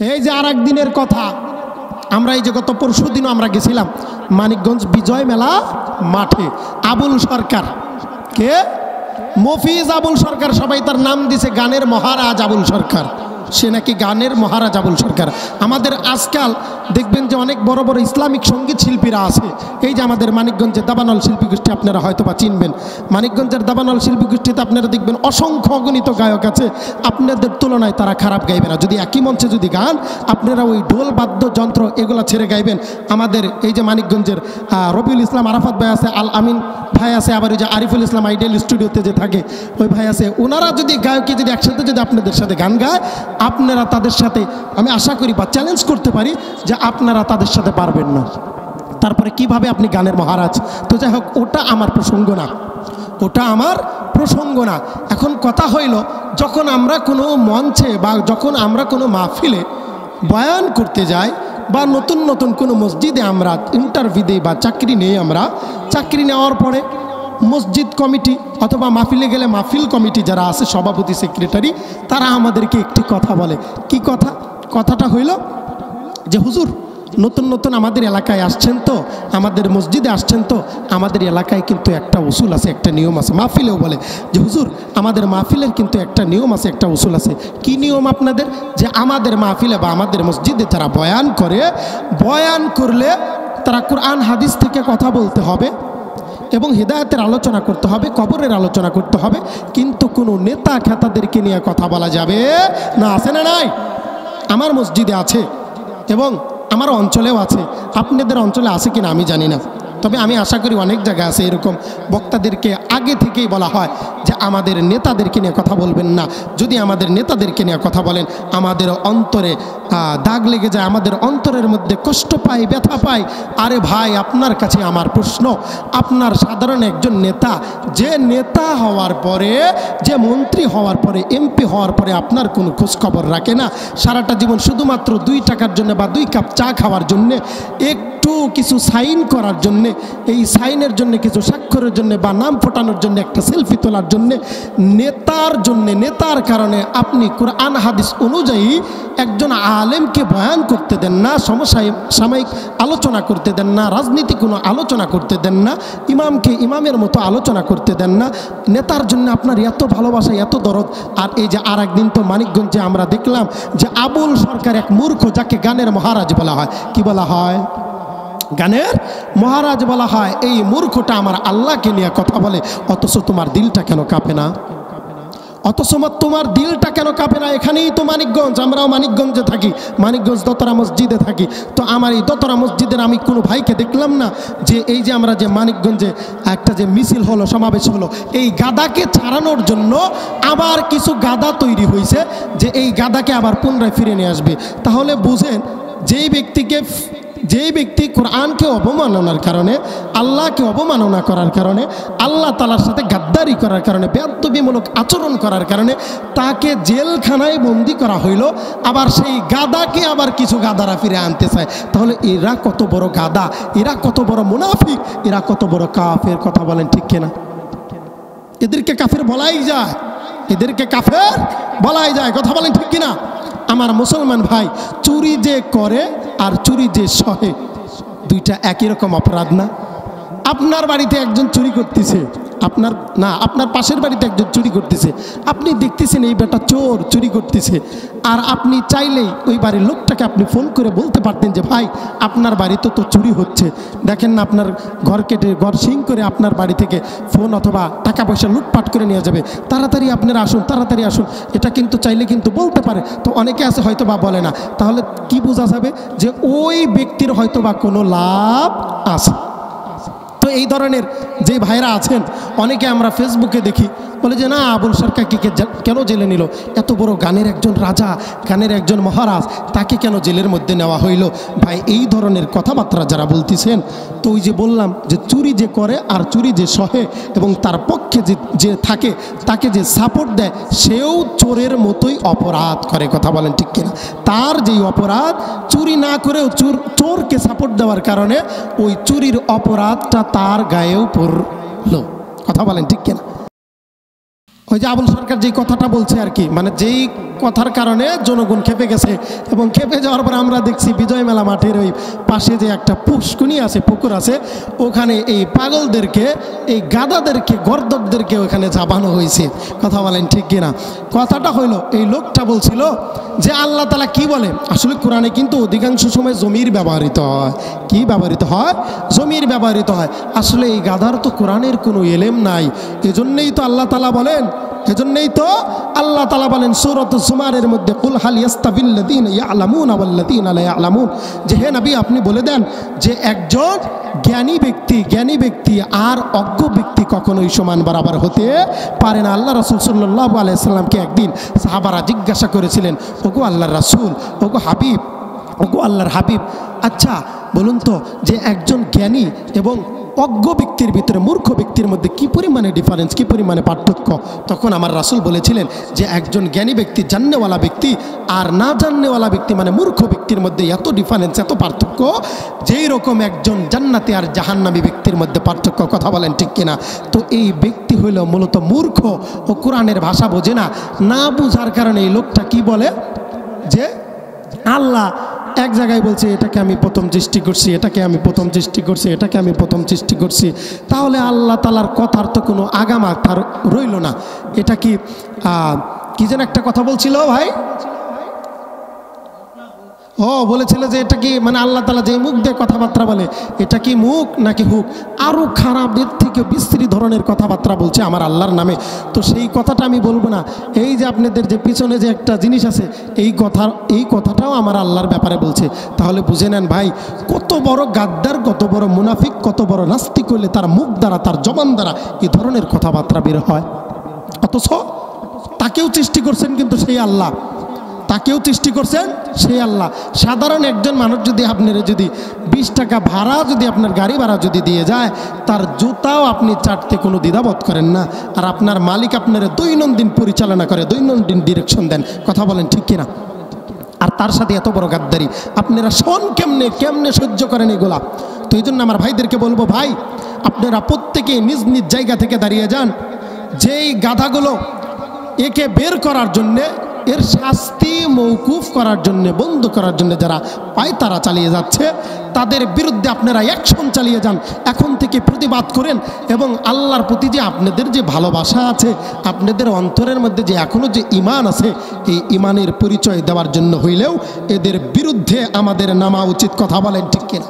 এই যে আর একদিনের কথা, আমরা এই যে গত পরশু দিনও আমরা গেছিলাম মানিকগঞ্জ বিজয় মেলা মাঠে। আবুল সরকার, কে? মফিজ আবুল সরকার, সবাই তার নাম দিছে গানের মহারাজ আবুল সরকার। সে নাকি গানের মহারাজ আবুল সরকার। আমাদের আজকাল দেখবেন যে অনেক বড় বড় ইসলামিক সঙ্গীত শিল্পীরা আছে। এই যে আমাদের মানিকগঞ্জের দাবানল শিল্পী গোষ্ঠী, আপনারা হয়তো বা চিনবেন। মানিকগঞ্জের দাবানল শিল্পী গোষ্ঠীতে আপনারা দেখবেন অসংখ্য অগণিত গায়ক আছে, আপনাদের তুলনায় তারা খারাপ গাইবে না। যদি একই মঞ্চে যদি গান, আপনারা ওই ঢোল বাদ্যযন্ত্র এগুলা ছেড়ে গাইবেন। আমাদের এই যে মানিকগঞ্জের রবিউল ইসলাম আরাফাত ভাই আছে, আল আমিন ভাই আছে, আবার ওই যে আরিফুল ইসলাম আইডিয়াল স্টুডিওতে যে থাকে ওই ভাই আছে, ওনারা যদি গায়কি যদি একসাথে যদি আপনাদের সাথে গান গায়, আপনারা তাদের সাথে, আমি আশা করি বা চ্যালেঞ্জ করতে পারি যে আপনারা তাদের সাথে পারবেন না। তারপরে কিভাবে আপনি গানের মহারাজ? তো যাই হোক, ওটা আমার প্রসঙ্গ না, ওটা আমার প্রসঙ্গ না। এখন কথা হইল, যখন আমরা কোনো মঞ্চে বা যখন আমরা কোনো মাহফিলে বয়ান করতে যাই বা নতুন নতুন কোনো মসজিদে আমরা ইন্টারভিউ দিই বা চাকরি নেই, আমরা চাকরি নেওয়ার পরে মসজিদ কমিটি অথবা মাহফিলে গেলে মাহফিল কমিটি যারা আছে, সভাপতি সেক্রেটারি, তারা আমাদেরকে একটি কথা বলে। কি কথা? কথাটা হইল যে হুজুর, নতুন নতুন আমাদের এলাকায় আসছেন তো, আমাদের মসজিদে আসছেন তো, আমাদের এলাকায় কিন্তু একটা উসুল আছে, একটা নিয়ম আছে। মাহফিলেও বলে যে হুজুর, আমাদের মাহফিলের কিন্তু একটা নিয়ম আছে, একটা উসুল আছে। কি নিয়ম আপনাদের? যে আমাদের মাহফিলে বা আমাদের মসজিদে যারা বয়ান করে, বয়ান করলে তারা কুরআন হাদিস থেকে কথা বলতে হবে এবং হিদায়াতের আলোচনা করতে হবে, কবরের আলোচনা করতে হবে, কিন্তু কোনো নেতা খেতাদেরকে নিয়ে কথা বলা যাবে না। আছে না নাই? আমার মসজিদে আছে এবং আমার অঞ্চলেও আছে, আপনাদের অঞ্চলে আছে কিনা আমি জানি না, তবে আমি আশা করি অনেক জায়গায় আছে। এরকম বক্তাদেরকে আগে থেকেই বলা হয় যে আমাদের নেতাদেরকে নিয়ে কথা বলবেন না। যদি আমাদের নেতাদেরকে নিয়ে কথা বলেন, আমাদের অন্তরে দাগ লেগে যায়, আমাদের অন্তরের মধ্যে কষ্ট পাই, ব্যথা পাই। আরে ভাই, আপনার কাছে আমার প্রশ্ন, আপনার সাধারণ একজন নেতা, যে নেতা হওয়ার পরে, যে মন্ত্রী হওয়ার পরে, এমপি হওয়ার পরে আপনার কোনো খোঁজখবর রাখে না, সারাটা জীবন শুধুমাত্র 2 টাকার জন্য বা 2 কাপ চা খাওয়ার জন্যে, একটু কিছু সাইন করার জন্যে, এই সাইনের জন্য, কিছু স্বাক্ষরের জন্য বা নাম ফোটানোর জন্য, একটা সেলফি তোলার জন্যে, নেতার জন্যে, নেতার কারণে আপনি কোরআন হাদিস অনুযায়ী একজন আলেমকে বয়ান করতে দেন না, সমসাময়িক আলোচনা করতে দেন না, রাজনীতি কোনো আলোচনা করতে দেন না, ইমামকে ইমামের মতো আলোচনা করতে দেন না। নেতার জন্য আপনার এত ভালোবাসা, এত দরদ। আর এই যে আর একদিন তো মানিকগঞ্জে আমরা দেখলাম যে আবুল সরকার এক মূর্খ, যাকে গানের মহারাজ বলা হয়। কি বলা হয়? গানের মহারাজ বলা হয়। এই মূর্খটা আমার আল্লাহকে নিয়ে কথা বলে, অথচ তোমার দিলটা কেন কাঁপে না? অথচ তোমার দিলটা কেন কাঁপে না? এখানেই তো মানিকগঞ্জ, আমরাও মানিকগঞ্জে থাকি, মানিকগঞ্জ দোতরা মসজিদে থাকি। তো আমার এই দোতরা মসজিদের আমি কোনো ভাইকে দেখলাম না যে এই যে আমরা যে মানিকগঞ্জে একটা যে মিছিল হলো, সমাবেশ হলো, এই গাদাকে ছাড়ানোর জন্য আবার কিছু গাদা তৈরি হয়েছে যে এই গাদাকে আবার পুনরায় ফিরে নিয়ে আসবে। তাহলে বুঝেন, যেই ব্যক্তি কোরআনকে অবমাননার কারণে, আল্লাহকে অবমাননা করার কারণে, আল্লাহ তাআলার সাথে গাদ্দারি করার কারণে, বেয়াদবিমূলক আচরণ করার কারণে তাকে জেলখানায় বন্দি করা হইল, আবার সেই গাদাকে আবার কিছু গাদারা ফিরে আনতে চায়। তাহলে এরা কত বড় গাদা, এরা কত বড় মুনাফিক, এরা কত বড় কাফের। কথা বলেন ঠিক কিনা? এদেরকে কাফের বলাই যায়, এদেরকে কাফের বলাই যায়। কথা বলেন ঠিক কিনা? আমার মুসলমান ভাই, চুরি যে করে আর চুরি যে সহে, দুইটা একই রকম অপরাধ না? আপনার বাড়িতে একজন চুরি করতেছে, আপনার পাশের বাড়িতে একজন চুরি করতেছে, আপনি দেখতেছেন এই বেটা চোর, চুরি করতেছে, আর আপনি চাইলেই ওই বাড়ির লোকটাকে আপনি ফোন করে বলতে পারতেন যে ভাই, আপনার বাড়িতে তো চুরি হচ্ছে, দেখেন না আপনার ঘর কেটে, ঘর সিং করে আপনার বাড়ি থেকে ফোন অথবা টাকা পয়সা লুটপাট করে নিয়ে যাবে, তাড়াতাড়ি আপনারা আসুন, তাড়াতাড়ি আসুন। এটা কিন্তু চাইলে কিন্তু বলতে পারে। তো অনেকে আছে হয়তো বা বলে না। তাহলে কি বোঝা যাবে? যে ওই ব্যক্তির হয়তো বা কোনো লাভ আছে। তো এই ধরনের যে ভাইরা আছেন, অনেকে আমরা ফেসবুকে দেখি, বলে যে না, আবুল সরকারকে কেন জেলে নিল? এত বড় গানের একজন রাজা, গানের একজন মহারাজ, তাকে কেন জেলের মধ্যে নেওয়া হইল? ভাই, এই ধরনের কথাবার্তা যারা বলতেছেন, তো ওই যে বললাম যে চুরি যে করে আর চুরি যে সহে এবং তার পক্ষে যে থাকে, তাকে যে সাপোর্ট দেয়, সেও চোরের মতোই অপরাধ করে। কথা বলেন ঠিক কিনা? তার যেই অপরাধ, চুরি না করেও চোরকে সাপোর্ট দেওয়ার কারণে ওই চুরির অপরাধটা তার গায়েও পড়ল। কথা বলেন ঠিক কিনা? ওই যে আবুল সরকার যেই কথাটা বলছে আর কি, মানে যেই কথার কারণে জনগণ খেপে গেছে এবং খেপে যাওয়ার পর আমরা দেখছি বিজয় মেলা মাঠের ওই পাশে যে একটা পুষ্কুনি আছে, পুকুর আছে, ওখানে এই পাগলদেরকে, এই গাদাদেরকে, গর্দবদেরকে ওখানে চাপানো হয়েছে। কথা বলেন ঠিক কিনা? কথাটা হইলো, এই লোকটা বলছিল যে আল্লাহ তাআলা কি বলে। আসলে কোরআনে কিন্তু অধিকাংশ সময় জমির ব্যবহৃত হয়। কি ব্যবহৃত হয়? জমির ব্যবহৃত হয়। আসলে এই গাধার তো কোরআনের কোনো এলেম নাই, এজন্যই তো আল্লাহ তাআলা বলেন, এজন্যই তো আল্লাহ তাআলা বলেন সূরাত জুমারের মধ্যে, কুল হাল ইয়াস্তাবিল্লাযীনা ইয়ালামুনা ওয়াল্লাযীনা লা ইয়ালামুন, যে হে নবী আপনি বলে দেন যে একজন জ্ঞানী ব্যক্তি আর অজ্ঞ ব্যক্তি কখনোই সমান বরাবর হতে পারে না। আল্লাহ রাসূল সাল্লাল্লাহু আলাইহি সাল্লামকে একদিন সাহাবারা জিজ্ঞাসা করেছিলেন, ওগো আল্লাহর রাসূল, ওগো হাবিব, ওগো আল্লাহর হাবিব, আচ্ছা বলুন তো যে একজন জ্ঞানী এবং অজ্ঞ ব্যক্তির ভিতরে, মূর্খ ব্যক্তির মধ্যে কি পরিমাণে ডিফারেন্স, কি পরিমাণে পার্থক্য? তখন আমার রাসূল বলেছিলেন যে একজন জ্ঞানী ব্যক্তি, জাননেওয়ালা ব্যক্তি আর না জাননেওয়ালা ব্যক্তি মানে মূর্খ ব্যক্তির মধ্যে এত ডিফারেন্স, এত পার্থক্য, যেই রকম একজন জান্নাতি আর জাহান্নামী ব্যক্তির মধ্যে পার্থক্য। কথা বলেন ঠিক কিনা? তো এই ব্যক্তি হইল মূলত মূর্খ ও কোরআনের ভাষা বোঝে না। না বুঝার কারণে এই লোকটা কি বলে যে আল্লাহ এক জায়গায় বলছে এটাকে আমি প্রথম সৃষ্টি করছি, এটাকে আমি প্রথম সৃষ্টি করছি, এটাকে আমি প্রথম সৃষ্টি করছি। তাহলে আল্লাহ তাআলার কথার তো কোনো আগাম তার রইল না। এটা কি কি যেন একটা কথা বলছিল ভাই, ও বলেছিল যে এটা কি মানে আল্লাহ তাআলা যে মুখ দিয়ে কথাবার্তা বলে, এটা কি মুখ নাকি হুক? আরও খারাপ, এর থেকে বিশ্রী ধরনের কথাবার্তা বলছে আমার আল্লাহর নামে। তো সেই কথাটা আমি বলবো না। এই যে আপনাদের যে পিছনে যে একটা জিনিস আছে, এই কথাটাও আমার আল্লাহর ব্যাপারে বলছে। তাহলে বুঝে নেন ভাই, কত বড় গাদ্দার, কত বড় মুনাফিক, কত বড় নাস্তিক হইলে তার মুখ দ্বারা, তার জবান দ্বারা এই ধরনের কথাবার্তা বের হয়। অথচ তাকেও সৃষ্টি করছেন কিন্তু সেই আল্লাহ, তাকেও সৃষ্টি করছেন সেই আল্লাহ। সাধারণ একজন মানুষ যদি আপনারা যদি 20 টাকা ভাড়া, যদি আপনার গাড়ি ভাড়া যদি দিয়ে যায়, তার জুতাও আপনি চাটতে কোনো দ্বিধাবোধ করেন না। আর আপনার মালিক আপনারা দৈনন্দিন পরিচালনা করে, দৈনন্দিন ডিরেকশন দেন। কথা বলেন ঠিক কিনা? আর তার সাথে এত বড় গাদ্দারি আপনারা শোন কেমনে সহ্য করেন এগুলা? তো এই জন্য আমার ভাইদেরকে বলবো, ভাই আপনারা প্রত্যেকে নিজ নিজ জায়গা থেকে দাঁড়িয়ে যান। যেই গাধাগুলো একে বের করার জন্যে, এর শাস্তি মৌকুফ করার জন্য, বন্ধ করার জন্য যারা পায়তারা চালিয়ে যাচ্ছে, তাদের বিরুদ্ধে আপনারা অ্যাকশন চালিয়ে যান। এখন থেকে প্রতিবাদ করেন এবং আল্লাহর প্রতি যে আপনাদের যে ভালোবাসা আছে, আপনাদের অন্তরের মধ্যে যে এখনও যে ঈমান আছে, এই ঈমানের পরিচয় দেওয়ার জন্য হইলেও এদের বিরুদ্ধে আমাদের নামা উচিত। কথা বলেন ঠিক কিনা?